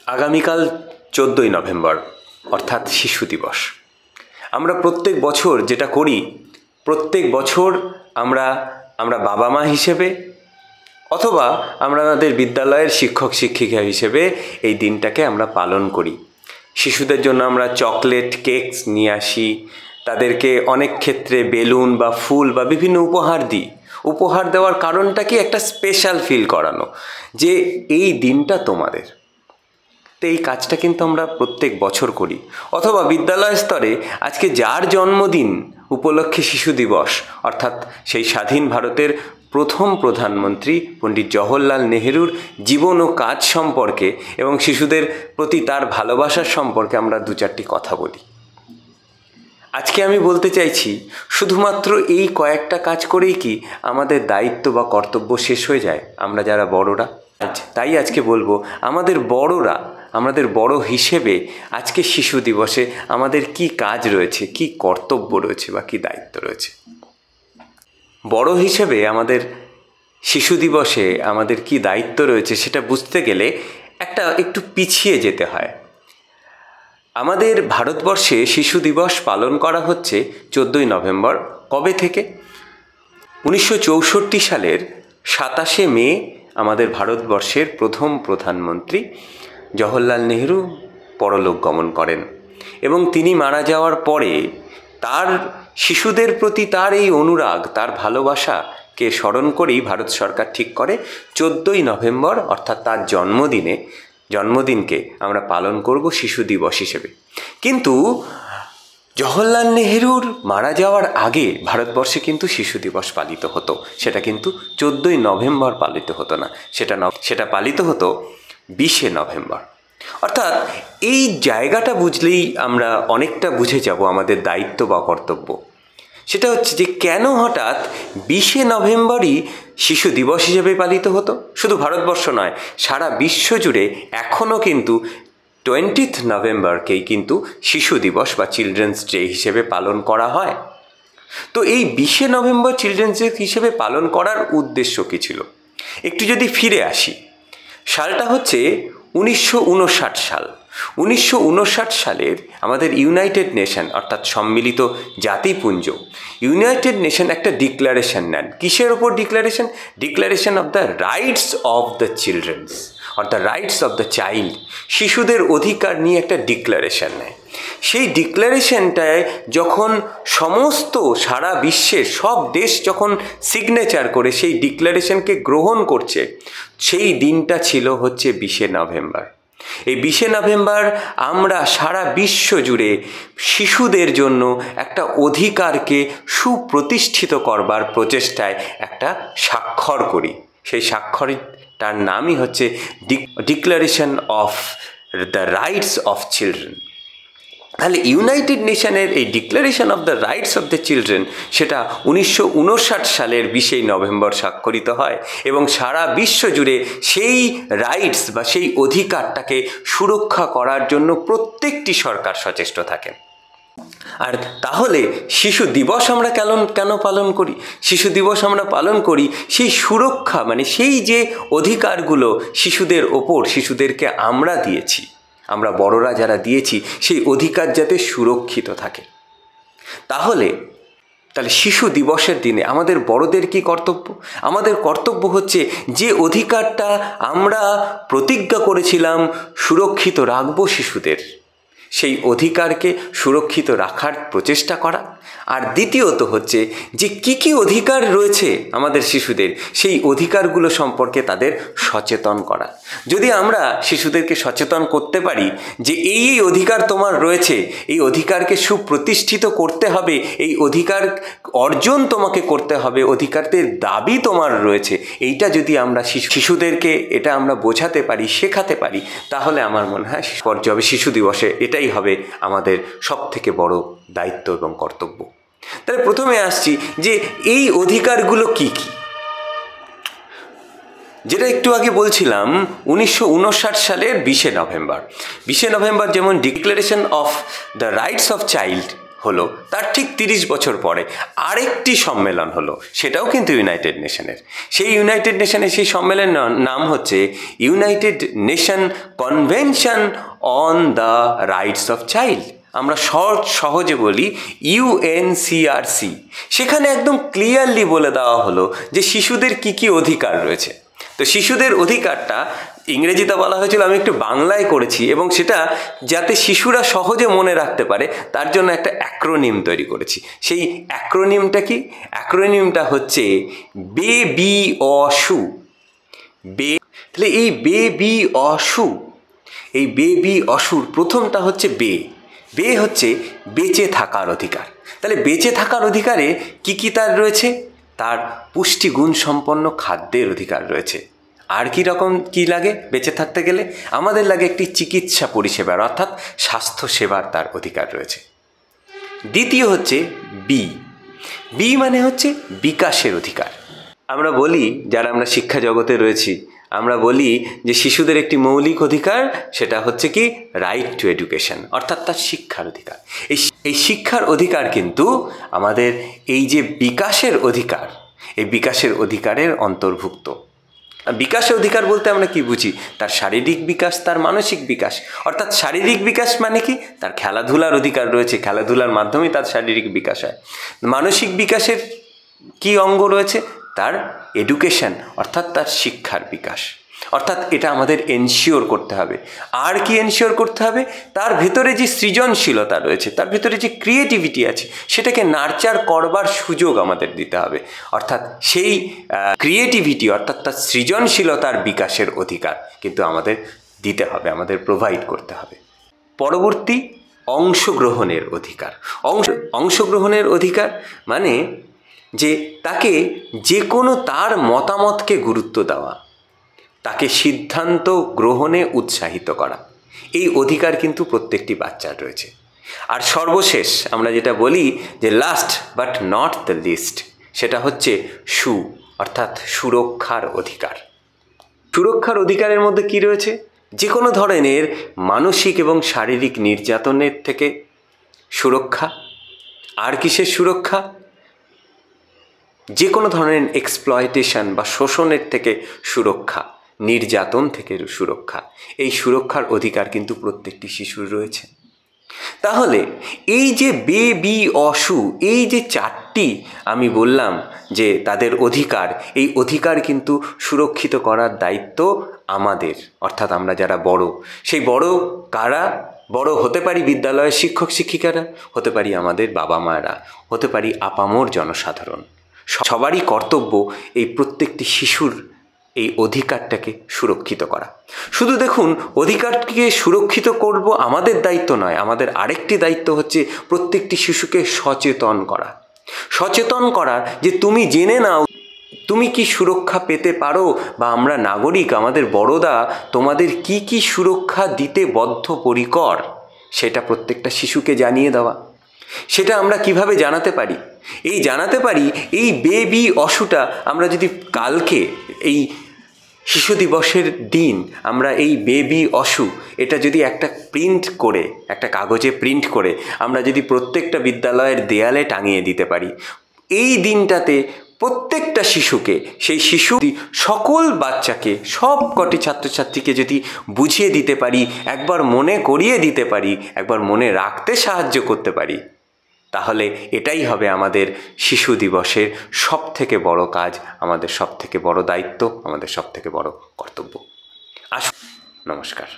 আগামীকাল 14ই নভেম্বর অর্থাৎ শিশু দিবস। আমরা প্রত্যেক বছর যেটা করি, প্রত্যেক বছর আমরা বাবা মা হিসেবে অথবা আমাদের বিদ্যালয়ের শিক্ষক শিক্ষিকা হিসেবে এই দিনটাকে আমরা পালন করি। শিশুদের জন্য আমরা চকলেট, কেকস নিয়ে আসি, তাদেরকে অনেক ক্ষেত্রে বেলুন বা ফুল বা বিভিন্ন উপহার দিই। উপহার দেওয়ার কারণটা কি? একটা স্পেশাল ফিল করানো, যে এই দিনটা তোমাদের। তো এই কাজটা কিন্তু আমরা প্রত্যেক বছর করি। অথবা বিদ্যালয় স্তরে আজকে যার জন্মদিন উপলক্ষে শিশু দিবস, অর্থাৎ সেই স্বাধীন ভারতের প্রথম প্রধানমন্ত্রী পণ্ডিত জওহরলাল নেহেরুর জীবন ও কাজ সম্পর্কে এবং শিশুদের প্রতি তার ভালোবাসার সম্পর্কে আমরা দু চারটি কথা বলি। আজকে আমি বলতে চাইছি, শুধুমাত্র এই কয়েকটা কাজ করেই কি আমাদের দায়িত্ব বা কর্তব্য শেষ হয়ে যায়? আমরা যারা বড়রা, তাই আজকে বলবো, আমাদের বড় হিসেবে আজকে শিশু দিবসে আমাদের কি কাজ রয়েছে, কি কর্তব্য রয়েছে বা কি দায়িত্ব রয়েছে। বড় হিসেবে আমাদের শিশু দিবসে আমাদের কি দায়িত্ব রয়েছে সেটা বুঝতে গেলে একটু পিছিয়ে যেতে হয়। আমাদের ভারতবর্ষে শিশু দিবস পালন করা হচ্ছে 14ই নভেম্বর। কবে থেকে? 1964 সালের 27শে মে আমাদের ভারতবর্ষের প্রথম প্রধানমন্ত্রী জওহরলাল নেহেরু পরলোক গমন করেন এবং তিনি মারা যাওয়ার পরে তার শিশুদের প্রতি তার এই অনুরাগ, তার ভালোবাসাকে স্মরণ করেই ভারত সরকার ঠিক করে 14ই নভেম্বর অর্থাৎ তার জন্মদিনকে আমরা পালন করব শিশু দিবস হিসেবে। কিন্তু জওহরলাল নেহেরুর মারা যাওয়ার আগে ভারতবর্ষে কিন্তু শিশু দিবস পালিত হতো। সেটা কিন্তু 14ই নভেম্বর পালিত হতো না, সেটা পালিত হতো 20শে নভেম্বর। অর্থাৎ এই জায়গাটা বুঝলেই আমরা অনেকটা বুঝে যাব আমাদের দায়িত্ব বা কর্তব্য। সেটা হচ্ছে যে কেন হঠাৎ 20শে নভেম্বরই শিশু দিবস হিসেবে পালিত হতো। শুধু ভারতবর্ষ নয়, সারা বিশ্ব জুড়ে এখনও কিন্তু 20th নভেম্বরকেই কিন্তু শিশু দিবস বা চিলড্রেন্স ডে হিসেবে পালন করা হয়। তো এই 20শে নভেম্বর চিলড্রেন্স ডে হিসেবে পালন করার উদ্দেশ্য কী ছিল? একটু যদি ফিরে আসি, সালটা হচ্ছে 1959 সাল। 1959 সালের আমাদের ইউনাইটেড নেশন অর্থাৎ সম্মিলিত জাতিপুঞ্জ, ইউনাইটেড নেশন একটা ডিক্লারেশন নেন। কিসের ওপর declaration? Declaration of the rights of the children's or the rights of the child. শিশুদের অধিকার নিয়ে একটা ডিক্লারেশন নেয়। সেই ডিক্লারেশনটায় যখন সমস্ত সারা বিশ্বের সব দেশ যখন সিগনেচার করে সেই ডিক্লারেশনকে গ্রহণ করছে, সেই দিনটা ছিল হচ্ছে 20শে নভেম্বর। এই 20শে নভেম্বর আমরা সারা বিশ্ব জুড়ে শিশুদের জন্য একটা অধিকারকে সুপ্রতিষ্ঠিত করবার প্রচেষ্টায় একটা স্বাক্ষর করি। সেই স্বাক্ষরটার নামই হচ্ছে declaration of the rights of children. তাহলে ইউনাইটেড নেশনের এই declaration of the rights of the children সেটা 1959 সালের 20শে নভেম্বর স্বাক্ষরিত হয় এবং সারা বিশ্ব জুড়ে সেই রাইটস বা সেই অধিকারটাকে সুরক্ষা করার জন্য প্রত্যেকটি সরকার সচেষ্ট থাকেন। আর তাহলে শিশু দিবস আমরা কেন পালন করি? শিশু দিবস আমরা পালন করি সেই সুরক্ষা, মানে সেই যে অধিকারগুলো শিশুদের ওপর, শিশুদেরকে আমরা দিয়েছি, আমরা বড়রা যারা দিয়েছি, সেই অধিকার যাতে সুরক্ষিত থাকে। তাহলে শিশু দিবসের দিনে আমাদের বড়দের কি কর্তব্য? আমাদের কর্তব্য হচ্ছে যে অধিকারটা আমরা প্রতিজ্ঞা করেছিলাম সুরক্ষিত রাখবো শিশুদের, সেই অধিকারকে সুরক্ষিত রাখার প্রচেষ্টা করা। আর দ্বিতীয়ত হচ্ছে যে কি অধিকার রয়েছে আমাদের শিশুদের, সেই অধিকারগুলো সম্পর্কে তাদের সচেতন করা। যদি আমরা শিশুদেরকে সচেতন করতে পারি যে এই অধিকার তোমার রয়েছে, এই অধিকারকে সুপ্রতিষ্ঠিত করতে হবে, এই অধিকার অর্জন তোমাকে করতে হবে, অধিকারের দাবি তোমার রয়েছে, এইটা যদি আমরা শিশুদেরকে এটা আমরা বোঝাতে পারি, শেখাতে পারি, তাহলে আমার মনে হয় পর্যায়ে শিশু দিবসে এটাই হবে আমাদের সবথেকে বড় দায়িত্ব এবং কর্তব্য। তাহলে প্রথমে আসছি যে এই অধিকারগুলো কি কি, যেটা একটু আগে বলছিলাম 1959 সালের 20শে নভেম্বর যেমন declaration of the rights of child হলো তার ঠিক 30 বছর পরে আরেকটি সম্মেলন হলো, সেটাও কিন্তু ইউনাইটেড নেশনের। সেই ইউনাইটেড নেশনের সেই সম্মেলনের নাম হচ্ছে United nation convention on the rights of child, আমরা সহজে বলি UNCRC। সেখানে একদম ক্লিয়ারলি বলে দেওয়া হলো যে শিশুদের কি কি অধিকার রয়েছে। তো শিশুদের অধিকারটা ইংরেজিতে বলা হয়েছিল, আমি একটু বাংলায় করেছি, এবং সেটা যাতে শিশুরা সহজে মনে রাখতে পারে তার জন্য একটা অ্যাক্রোনিম তৈরি করেছি। সেই অ্যাক্রোনিমটা কি? অ্যাক্রোনিমটা হচ্ছে বেবি অসু। তাহলে এই বেবি অসু, এই বেবি অসুর প্রথমটা হচ্ছে বে হচ্ছে বেঁচে থাকার অধিকার। তাহলে বেঁচে থাকার অধিকারে কি কি তার রয়েছে? তার পুষ্টিগুণ সম্পন্ন খাদ্যের অধিকার রয়েছে। আর কি রকম কি লাগে বেঁচে থাকতে গেলে? আমাদের লাগে একটি চিকিৎসা পরিষেবার, অর্থাৎ স্বাস্থ্য সেবার তার অধিকার রয়েছে। দ্বিতীয় হচ্ছে বি মানে হচ্ছে বিকাশের অধিকার। আমরা বলি, যারা আমরা শিক্ষা জগতে রয়েছি, আমরা বলি যে শিশুদের একটি মৌলিক অধিকার, সেটা হচ্ছে কি রাইট টু এডুকেশন, অর্থাৎ তার শিক্ষার অধিকার। এই শিক্ষার অধিকার কিন্তু আমাদের এই যে বিকাশের অধিকার, এই বিকাশের অধিকারের অন্তর্ভুক্ত। বিকাশের অধিকার বলতে আমরা কি বুঝি? তার শারীরিক বিকাশ, তার মানসিক বিকাশ। অর্থাৎ শারীরিক বিকাশ মানে কি? তার খেলাধুলার অধিকার রয়েছে, খেলাধুলার মাধ্যমেই তার শারীরিক বিকাশ হয়। মানসিক বিকাশের কি অঙ্গ রয়েছে? তার এডুকেশন, অর্থাৎ তার শিক্ষার বিকাশ। অর্থাৎ এটা আমাদের এনশিওর করতে হবে। আর কি এনশিওর করতে হবে? তার ভেতরে যে সৃজনশীলতা রয়েছে, তার ভেতরে যে ক্রিয়েটিভিটি আছে, সেটাকে নার্চার করবার সুযোগ আমাদের দিতে হবে। অর্থাৎ সেই ক্রিয়েটিভিটি, অর্থাৎ তার সৃজনশীলতার বিকাশের অধিকার কিন্তু আমাদের দিতে হবে, আমাদের প্রোভাইড করতে হবে। পরবর্তী অংশগ্রহণের অধিকার। অংশগ্রহণের অধিকার মানে যে তাকে যে কোনো তার মতামতকে গুরুত্ব দেওয়া, তাকে সিদ্ধান্ত গ্রহণে উৎসাহিত করা, এই অধিকার কিন্তু প্রত্যেকটি বাচ্চার রয়েছে। আর সর্বশেষ আমরা যেটা বলি যে last but not the least, সেটা হচ্ছে অর্থাৎ সুরক্ষার অধিকার। সুরক্ষার অধিকারের মধ্যে কি রয়েছে? যে কোনো ধরনের মানসিক এবং শারীরিক নির্যাতনের থেকে সুরক্ষা। আর কিসের সুরক্ষা? যে কোনো ধরনের এক্সপ্লয়টেশন বা শোষণের থেকে সুরক্ষা, নির্যাতন থেকে সুরক্ষা। এই সুরক্ষার অধিকার কিন্তু প্রত্যেকটি শিশুর রয়েছে। তাহলে এই যে বেবি অসু, এই যে চারটি আমি বললাম যে তাদের অধিকার, এই অধিকার কিন্তু সুরক্ষিত করার দায়িত্ব আমাদের, অর্থাৎ আমরা যারা বড়। সেই বড় কারা? বড় হতে পারি বিদ্যালয়ের শিক্ষক শিক্ষিকারা, হতে পারি আমাদের বাবা মায়েরা, হতে পারি আপামর জনসাধারণ। সবারই কর্তব্য এই প্রত্যেকটি শিশুর এই অধিকারটাকে সুরক্ষিত করা। শুধু দেখুন, অধিকারকে সুরক্ষিত করব আমাদের দায়িত্ব নয়, আমাদের আরেকটি দায়িত্ব হচ্ছে প্রত্যেকটি শিশুকে সচেতন করা। সচেতন করার যে তুমি জেনে নাও তুমি কি সুরক্ষা পেতে পারো, বা আমরা নাগরিক, আমাদের বড়রা তোমাদের কি কি সুরক্ষা দিতে বদ্ধপরিকর, সেটা প্রত্যেকটা শিশুকে জানিয়ে দেওয়া। সেটা আমরা কিভাবে জানাতে পারি? জানাতে পারি এই বেবি অসুটা আমরা যদি কালকে এই শিশু দিবসের দিন আমরা এই বেবি অসু এটা যদি একটা প্রিন্ট করে, একটা কাগজে প্রিন্ট করে আমরা যদি প্রত্যেকটা বিদ্যালয়ের দেয়ালে টাঙিয়ে দিতে পারি, এই দিনটাতে প্রত্যেকটা শিশুকে, সেই শিশু সকল বাচ্চাকে, সব কটি ছাত্রছাত্রীকে যদি বুঝিয়ে দিতে পারি, একবার মনে করিয়ে দিতে পারি, একবার মনে রাখতে সাহায্য করতে পারি, তাহলে এটাই হবে আমাদের শিশু দিবসের সবথেকে বড় কাজ, আমাদের সবথেকে বড় দায়িত্ব, আমাদের সবথেকে বড় কর্তব্য। আসুন, নমস্কার।